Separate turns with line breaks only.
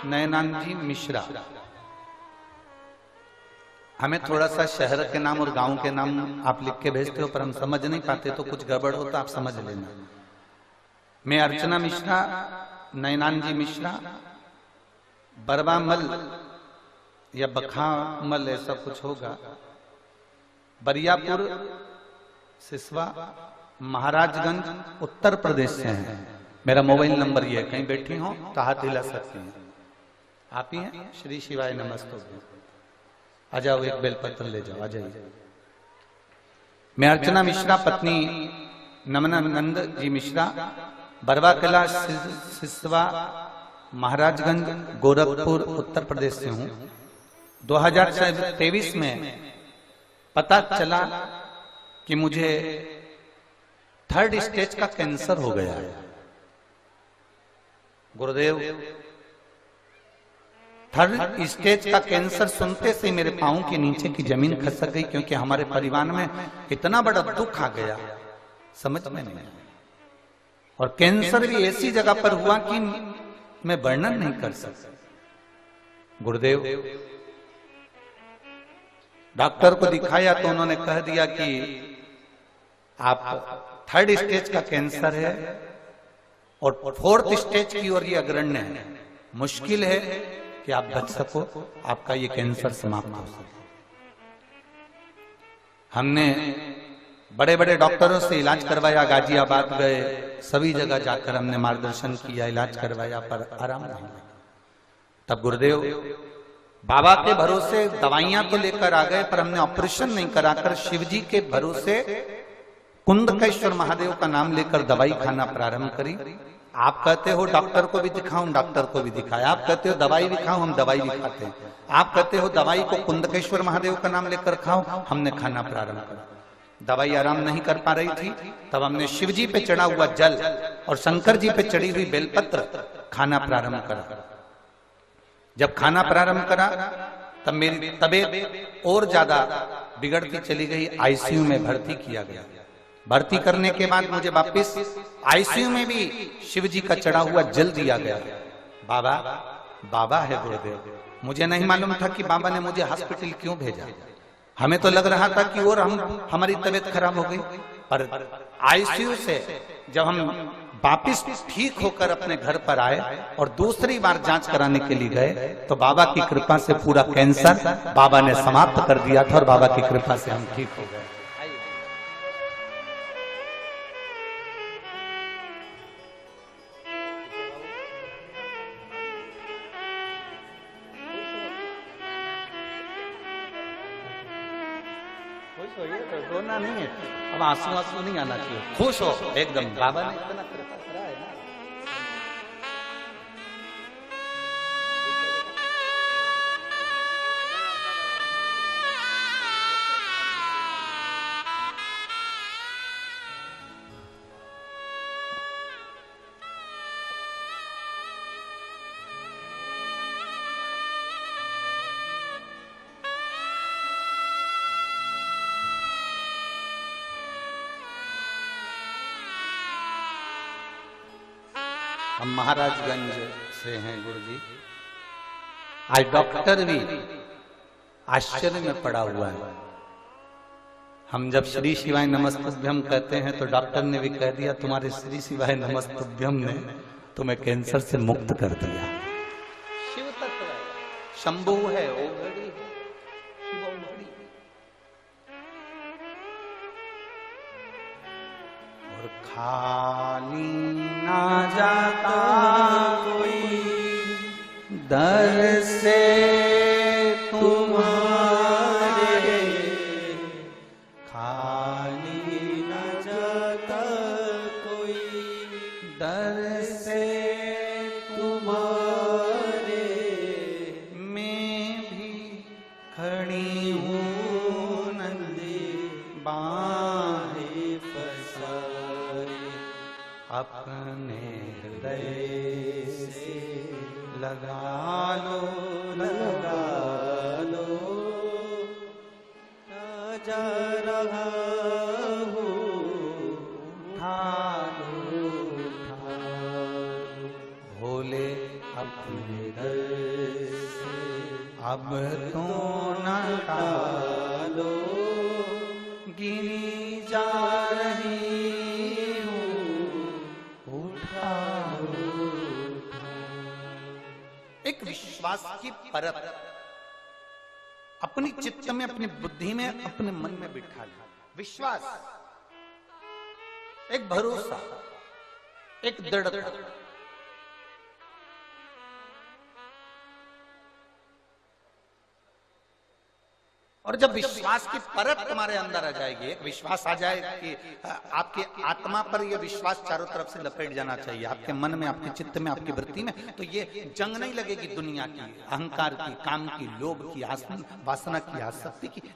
नयनान जी मिश्रा। हमें थोड़ा सा शहर के नाम और गांव के नाम आप लिख के भेजते हो, पर हम समझ नहीं पाते, तो कुछ गड़बड़ हो तो आप समझ लेना। मैं अर्चना मिश्रा, नयनान जी मिश्रा, बरवामल या बखामल ऐसा कुछ होगा, बरियापुर सिसवा महाराजगंज उत्तर प्रदेश से हैं। मेरा मोबाइल नंबर ये है, कहीं बैठी हो तो हाथ हिला सकती हैं। आप ही हैं? श्री शिवाय नमस्ते। आ जाओ, एक बेलपत्र ले जाओ, आ जाइए। मैं अर्चना मिश्रा, पत्नी नमनानंद जी मिश्रा, बरवा कला सिसवा महाराजगंज गोरखपुर उत्तर प्रदेश से हूं। 2023 में पता चला कि मुझे 3rd स्टेज का कैंसर हो गया है। गुरुदेव, 3rd स्टेज का कैंसर सुनते से मेरे पांव के नीचे की जमीन खसक गई, क्योंकि हमारे परिवार में इतना बड़ा दुख आ गया, समझ में नहीं आया। और कैंसर भी ऐसी जगह पर हुआ कि मैं वर्णन नहीं कर सकता। गुरुदेव, डॉक्टर को दिखाया तो उन्होंने कह दिया कि आप 3rd स्टेज का कैंसर है और 4th स्टेज की ओर ये अग्रण्य है। मुश्किल है कि आप बच सको, आपका ये कैंसर समाप्त हो सके। हमने बड़े बड़े डॉक्टरों से इलाज करवाया, गाजियाबाद गए, सभी जगह जाकर हमने मार्गदर्शन किया, इलाज करवाया, पर आराम नहीं लगा। तब गुरुदेव बाबा के भरोसे दवाइयां तो लेकर आ गए, पर हमने ऑपरेशन नहीं कराकर शिवजी के भरोसे कुंदकेश्वर महादेव का नाम लेकर दवाई खाना प्रारंभ करी। आप कहते हो डॉक्टर को भी दिखाऊं, डॉक्टर को भी दिखाया। आप कहते हो दवाई भी खाऊं, हम दवाई भी खाते हैं। आप कहते हो दवाई को कुंदकेश्वर महादेव का नाम लेकर खाओ, हमने खाना प्रारंभ करा। दवाई आराम नहीं कर पा रही थी, तब हमने शिवजी पे चढ़ा हुआ जल और शंकर जी पे चढ़ी हुई बेलपत्र खाना प्रारंभ करा। जब खाना प्रारंभ करा तब मेरी तबीयत और ज्यादा बिगड़ती चली गई। आईसीयू में भर्ती किया गया। भर्ती करने के बाद मुझे वापस आईसीयू में भी शिवजी का चढ़ा हुआ जल दिया गया। बाबा है गुरुदेव। मुझे नहीं मालूम था कि बाबा ने मुझे हॉस्पिटल क्यों भेजा। हमें तो लग रहा था कि और हमारी तबीयत खराब हो गई। पर आईसीयू से जब हम वापिस ठीक होकर अपने घर पर आए और दूसरी बार जांच कराने के लिए गए, तो बाबा की कृपा से पूरा कैंसर बाबा ने समाप्त कर दिया था और बाबा की कृपा से हम ठीक हो गए। रोना नहीं है, अब आंसू नहीं आना चाहिए, खुश हो एकदम। बाबा ने इतना कृपा करा है ना। हम महाराजगंज से हैं गुरुजी। आज डॉक्टर भी आश्चर्य में पड़ा हुआ है। हम जब श्री शिवाय नमस्तुभ्यम कहते हैं तो डॉक्टर ने भी कह दिया तुम्हारे श्री शिवाय नमस्तुभ्यम ने तुम्हें कैंसर से मुक्त कर दिया। शिव तत्व है, शंभु है, ओघड़ी है, शिव ओघड़ी। और खाली ना जाता कोई दर से तुम्हारे, खाली ना जाता कोई दर से तुम्हारे। मैं भी खड़ी हूँ नंदी बाहें पसारे, अपने हृदय से लगा लो जा रहा हूँ, उठा लो। बोले अपने घर से अब तो न टालो, गिनी जा रही हूँ उठाओ। एक विश्वास की परत अपनी चित्त में, अपनी बुद्धि में, अपने मन में बिठा लिया। विश्वास, एक भरोसा, एक दृढ़ता। और जब विश्वास की परत तुम्हारे अंदर आ जाएगी, एक विश्वास आ जाए कि आपकी आत्मा पर यह विश्वास चारों तरफ से लपेट जाना चाहिए, आपके मन में, आपके चित्त में, आपकी वृत्ति में, तो ये जंग नहीं लगेगी दुनिया की, अहंकार की, काम की, लोभ की, वासना की, आसक्ति की,